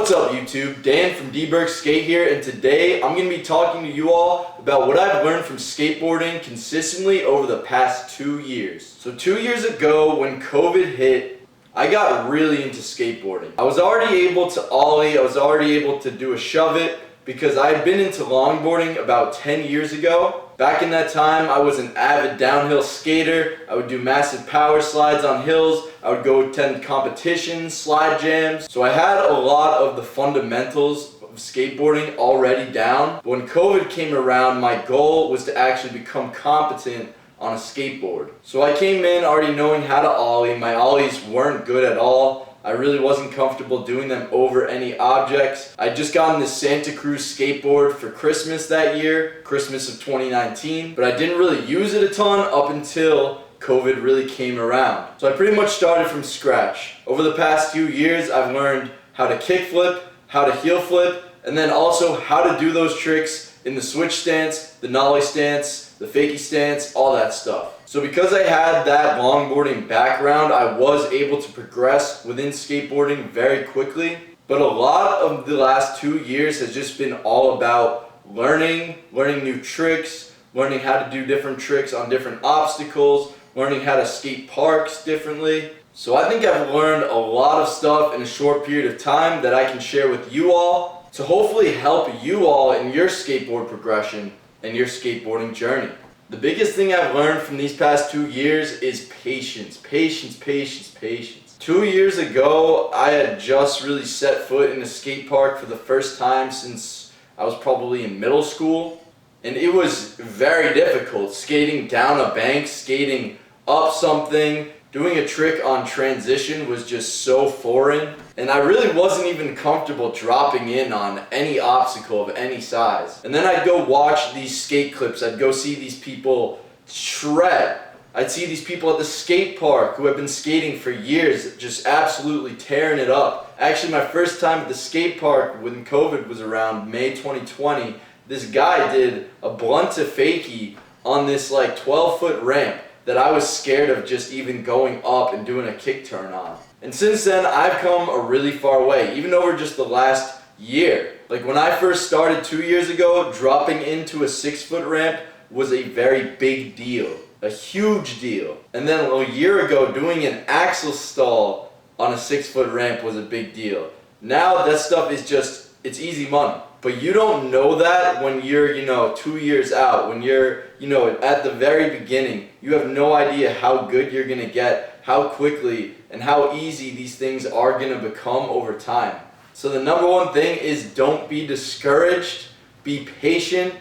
What's up YouTube? Dan from D-Berg Skate here, and today I'm going to be talking to you all about what I've learned from skateboarding consistently over the past 2 years. So 2 years ago when COVID hit, I got really into skateboarding. I was already able to ollie, I was already able to do a shove it because I had been into longboarding about 10 years ago. Back in that time, I was an avid downhill skater. I would do massive power slides on hills. I would go attend competitions, slide jams. So I had a lot of the fundamentals of skateboarding already down. But when COVID came around, my goal was to actually become competent on a skateboard. So I came in already knowing how to ollie. My ollies weren't good at all. I really wasn't comfortable doing them over any objects. I just gotten this Santa Cruz skateboard for Christmas that year, Christmas of 2019, but I didn't really use it a ton up until COVID really came around. So I pretty much started from scratch. Over the past few years, I've learned how to kickflip, how to heel flip, and then also how to do those tricks in the switch stance, the nollie stance, the fakie stance, all that stuff. So because I had that longboarding background, I was able to progress within skateboarding very quickly. But a lot of the last 2 years has just been all about learning new tricks, learning how to do different tricks on different obstacles, learning how to skate parks differently. So I think I've learned a lot of stuff in a short period of time that I can share with you all to hopefully help you all in your skateboard progression and your skateboarding journey. The biggest thing I've learned from these past 2 years is patience. Patience. 2 years ago, I had just really set foot in a skate park for the first time since I was probably in middle school. And it was very difficult. Skating down a bank, skating up something, doing a trick on transition was just so foreign. And I really wasn't even comfortable dropping in on any obstacle of any size. And then I'd go watch these skate clips. I'd go see these people shred. I'd see these people at the skate park who have been skating for years, just absolutely tearing it up. Actually, my first time at the skate park when COVID was around May 2020, this guy did a blunt to fakie on this like 12-foot ramp that I was scared of just even going up and doing a kick turn on. And since then, I've come a really far way, even over just the last year. Like when I first started 2 years ago, dropping into a 6-foot ramp was a very big deal, a huge deal. And then a year ago, doing an axle stall on a 6-foot ramp was a big deal. Now that stuff is just, it's easy money. But you don't know that when you're, 2 years out, when you're, at the very beginning. You have no idea how good you're gonna get, how quickly, and how easy these things are gonna become over time. So the number one thing is don't be discouraged, be patient.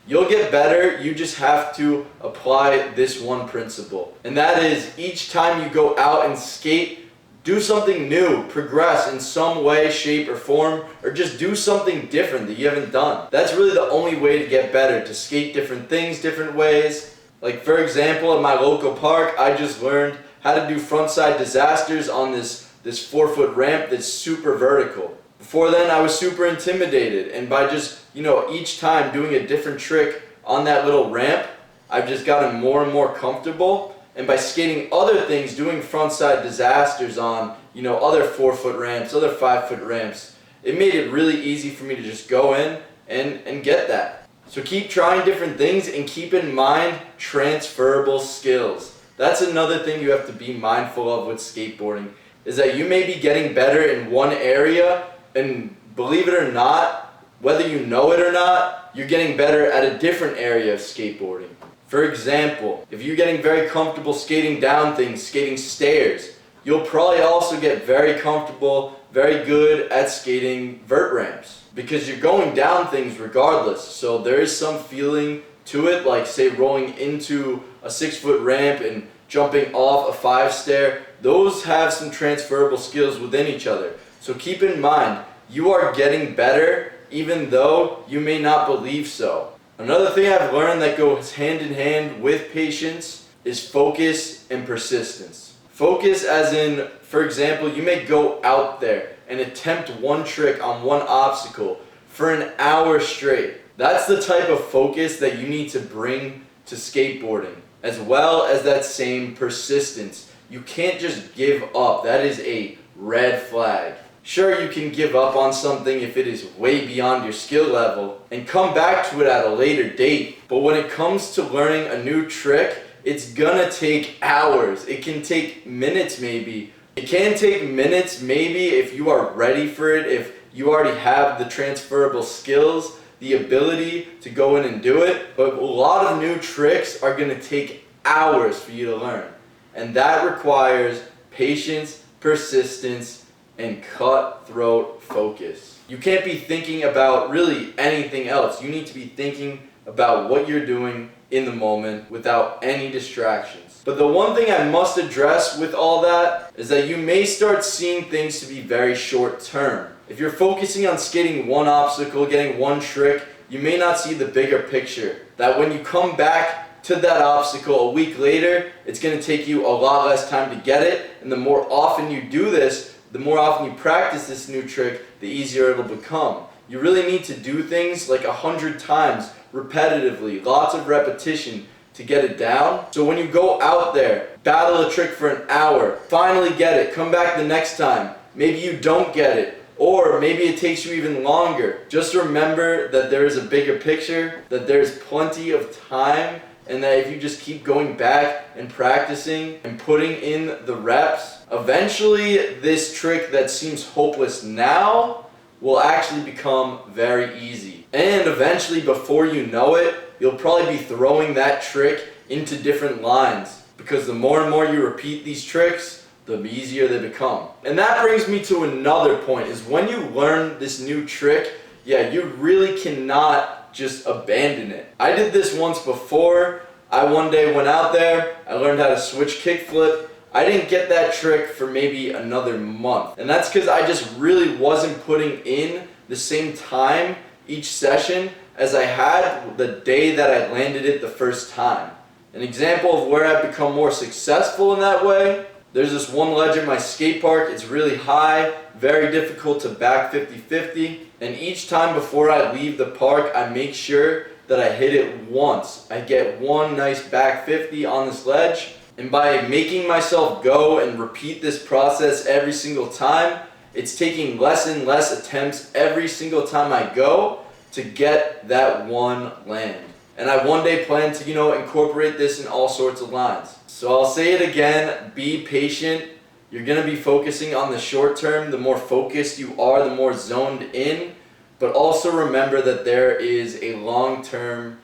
You'll get better, you just have to apply this one principle. And that is each time you go out and skate, do something new, progress in some way, shape, or form, or just do something different that you haven't done. That's really the only way to get better, to skate different things, different ways. Like for example, at my local park, I just learned how to do frontside disasters on this 4-foot ramp that's super vertical. Before then, I was super intimidated, and by just, each time doing a different trick on that little ramp, I've just gotten more and more comfortable. And by skating other things, doing frontside disasters on, other 4-foot ramps, other 5-foot ramps, it made it really easy for me to just go in and get that. So keep trying different things and keep in mind transferable skills. That's another thing you have to be mindful of with skateboarding, is that you may be getting better in one area, and believe it or not, whether you know it or not, you're getting better at a different area of skateboarding. For example, if you're getting very comfortable skating down things, skating stairs, you'll probably also get very comfortable, very good at skating vert ramps because you're going down things regardless. So there is some feeling to it, like say rolling into a 6-foot ramp and jumping off a 5 stair. Those have some transferable skills within each other. So keep in mind, you are getting better even though you may not believe so. Another thing I've learned that goes hand in hand with patience is focus and persistence. Focus as in, for example, you may go out there and attempt one trick on one obstacle for an hour straight. That's the type of focus that you need to bring to skateboarding, as well as that same persistence. You can't just give up. That is a red flag. Sure, you can give up on something if it is way beyond your skill level and come back to it at a later date. But when it comes to learning a new trick, it's gonna take hours. It can take minutes maybe. It can take minutes maybe if you are ready for it, if you already have the transferable skills, the ability to go in and do it. But a lot of new tricks are gonna take hours for you to learn. And that requires patience, persistence, and cutthroat focus. You can't be thinking about really anything else. You need to be thinking about what you're doing in the moment without any distractions. But the one thing I must address with all that is that you may start seeing things to be very short term. If you're focusing on skating one obstacle, getting one trick, you may not see the bigger picture. That when you come back to that obstacle a week later, it's going to take you a lot less time to get it. And the more often you do this, the more often you practice this new trick, the easier it'll become. You really need to do things like 100 times, repetitively, lots of repetition to get it down. So when you go out there, battle a trick for an hour, finally get it, come back the next time, maybe you don't get it, or maybe it takes you even longer. Just remember that there is a bigger picture, that there's plenty of time, and that if you just keep going back and practicing and putting in the reps, eventually this trick that seems hopeless now will actually become very easy. And eventually, before you know it, you'll probably be throwing that trick into different lines, because the more and more you repeat these tricks, the easier they become. And that brings me to another point, is when you learn this new trick, you really cannot just abandon it. I did this once before. I one day went out there, I learned how to switch kickflip. I didn't get that trick for maybe another month. And that's because I just really wasn't putting in the same time each session as I had the day that I landed it the first time. An example of where I've become more successful in that way, there's this one ledge in my skate park. It's really high, very difficult to back 50-50. And each time before I leave the park, I make sure that I hit it once. I get one nice back 50 on this ledge. And by making myself go and repeat this process every single time, it's taking less and less attempts every single time I go to get that one land. And I one day plan to, incorporate this in all sorts of lines. So I'll say it again, be patient. You're gonna be focusing on the short term. The more focused you are, the more zoned in. But also remember that there is a long-term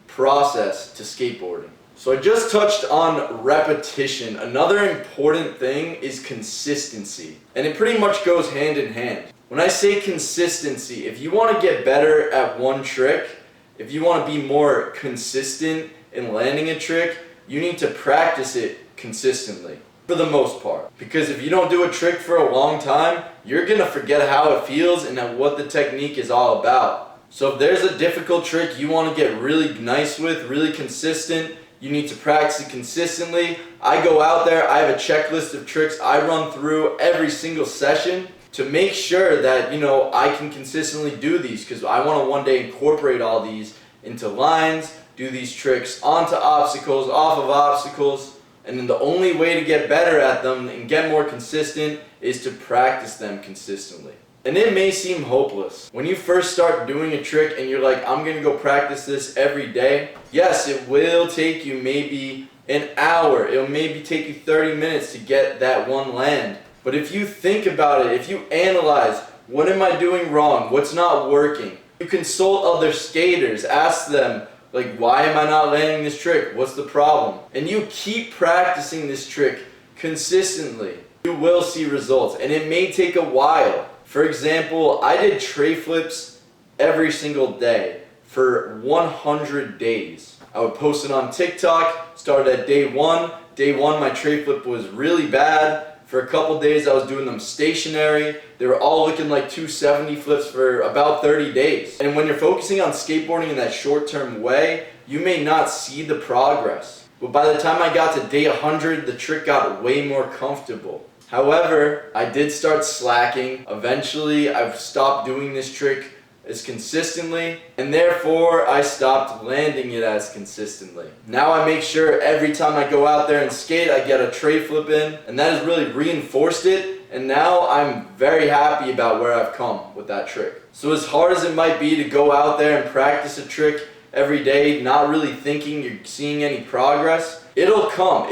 process to skateboarding. So I just touched on repetition. Another important thing is consistency. And it pretty much goes hand in hand. When I say consistency, if you want to get better at one trick, if you want to be more consistent in landing a trick, you need to practice it consistently, for the most part. Because if you don't do a trick for a long time, you're going to forget how it feels and what the technique is all about. So if there's a difficult trick you want to get really nice with, really consistent, you need to practice it consistently. I go out there, I have a checklist of tricks I run through every single session to make sure that, I can consistently do these, because I want to one day incorporate all these into lines, do these tricks onto obstacles, off of obstacles, and then the only way to get better at them and get more consistent is to practice them consistently. And it may seem hopeless. When you first start doing a trick and you're like, I'm gonna go practice this every day, yes, it will take you maybe an hour. It'll maybe take you 30 minutes to get that one land. But if you think about it, if you analyze, what am I doing wrong? What's not working? You consult other skaters, ask them, why am I not landing this trick? What's the problem? And you keep practicing this trick consistently. You will see results, and it may take a while. For example, I did tray flips every single day for 100 days. I would post it on TikTok, started at day one. Day one, my tray flip was really bad. For a couple days, I was doing them stationary. They were all looking like 270 flips for about 30 days. And when you're focusing on skateboarding in that short-term way, you may not see the progress. But by the time I got to day 100, the trick got way more comfortable. However, I did start slacking. Eventually, I've stopped doing this trick as consistently, and therefore I stopped landing it as consistently. Now I make sure every time I go out there and skate, I get a tray flip in, and that has really reinforced it and now I'm very happy about where I've come with that trick. So as hard as it might be to go out there and practice a trick every day, not really thinking you're seeing any progress, it'll come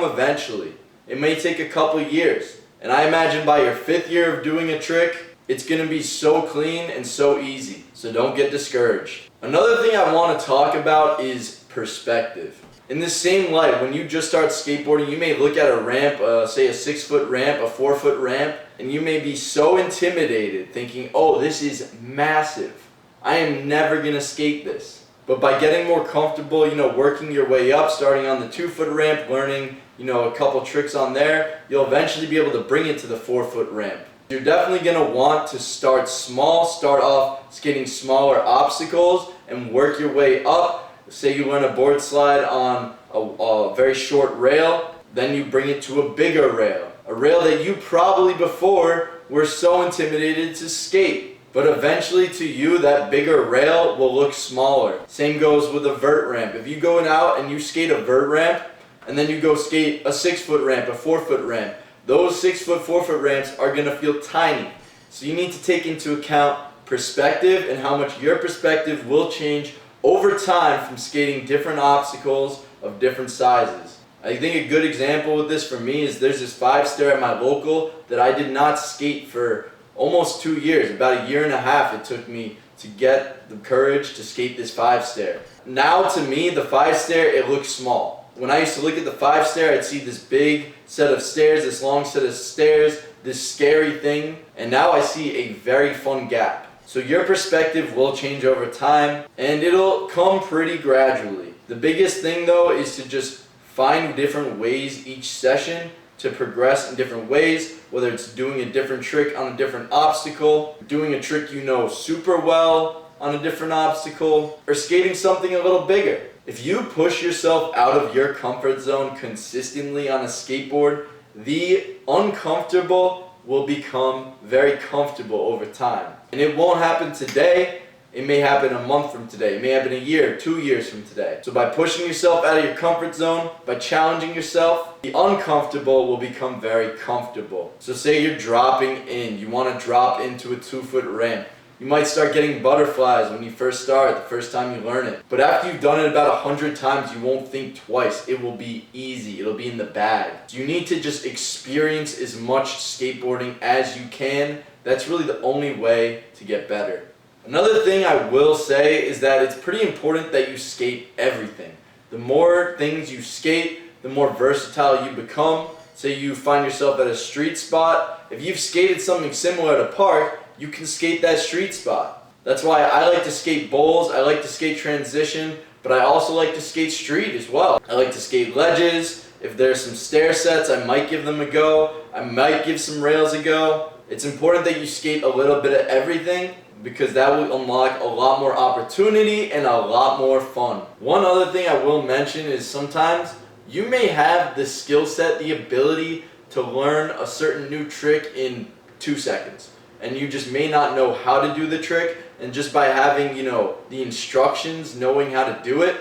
eventually. It may take a couple years, and I imagine by your 5th year of doing a trick, it's going to be so clean and so easy. So don't get discouraged. Another thing I want to talk about is perspective. In the same light, when you just start skateboarding, you may look at a ramp, say a 6-foot ramp, a 4-foot ramp, and you may be so intimidated thinking, oh, this is massive. I am never going to skate this. But by getting more comfortable, working your way up, starting on the 2-foot ramp, learning, a couple tricks on there, you'll eventually be able to bring it to the 4-foot ramp. You're definitely going to want to start small, start off skating smaller obstacles and work your way up. Say you learn a board slide on a very short rail, then you bring it to a bigger rail. A rail that you probably before were so intimidated to skate. But eventually to you, that bigger rail will look smaller. Same goes with a vert ramp. If you go out and you skate a vert ramp, and then you go skate a 6-foot ramp, a 4-foot ramp, those 6-foot, 4-foot ramps are going to feel tiny. So you need to take into account perspective and how much your perspective will change over time from skating different obstacles of different sizes. I think a good example with this for me is there's this 5-stair at my local that I did not skate for almost 2 years. About 1.5 years it took me to get the courage to skate this 5-stair. Now to me, the 5-stair, it looks small. When I used to look at the 5-stair, I'd see this big set of stairs, this long set of stairs, this scary thing, and now I see a very fun gap. So your perspective will change over time, and it'll come pretty gradually. The biggest thing though is to just find different ways each session to progress in different ways, whether it's doing a different trick on a different obstacle, doing a trick super well on a different obstacle, or skating something a little bigger. If you push yourself out of your comfort zone consistently on a skateboard, the uncomfortable will become very comfortable over time. And it won't happen today, it may happen a month from today, it may happen a year, 2 years from today. So by pushing yourself out of your comfort zone, by challenging yourself, the uncomfortable will become very comfortable. So say you're dropping in, you want to drop into a 2-foot ramp. You might start getting butterflies when you first start, the first time you learn it. But after you've done it about 100 times, you won't think twice. It will be easy. It'll be in the bag. So you need to just experience as much skateboarding as you can. That's really the only way to get better. Another thing I will say is that it's pretty important that you skate everything. The more things you skate, the more versatile you become. Say you find yourself at a street spot. If you've skated something similar at a park, you can skate that street spot. That's why I like to skate bowls, I like to skate transition, but I also like to skate street as well. I like to skate ledges. If there's some stair sets, I might give them a go. I might give some rails a go. It's important that you skate a little bit of everything because that will unlock a lot more opportunity and a lot more fun. One other thing I will mention is sometimes you may have the skill set, the ability to learn a certain new trick in 2 seconds. And you just may not know how to do the trick, and just by having, the instructions, knowing how to do it,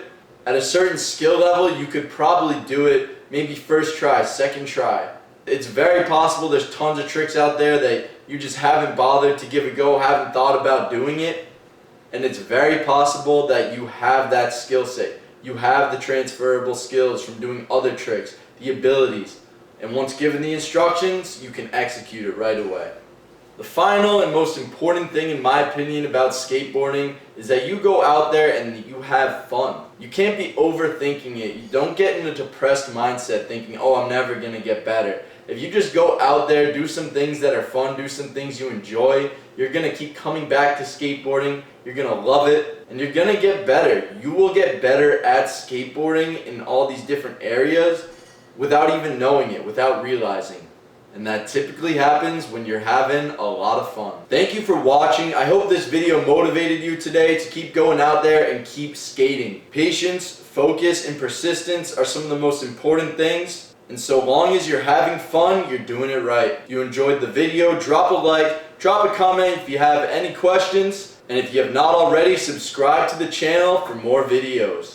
at a certain skill level, you could probably do it maybe first try, second try. It's very possible there's tons of tricks out there that you just haven't bothered to give a go, haven't thought about doing it, and it's very possible that you have that skill set. You have the transferable skills from doing other tricks, the abilities, and once given the instructions, you can execute it right away. The final and most important thing in my opinion about skateboarding is that you go out there and you have fun. You can't be overthinking it. You don't get in a depressed mindset thinking, oh, I'm never going to get better. If you just go out there, do some things that are fun, do some things you enjoy, you're going to keep coming back to skateboarding, you're going to love it, and you're going to get better. You will get better at skateboarding in all these different areas without even knowing it, without realizing. And that typically happens when you're having a lot of fun. Thank you for watching. I hope this video motivated you today to keep going out there and keep skating. Patience, focus, and persistence are some of the most important things. And so long as you're having fun, you're doing it right. If you enjoyed the video, drop a like, drop a comment if you have any questions. And if you have not already, subscribe to the channel for more videos.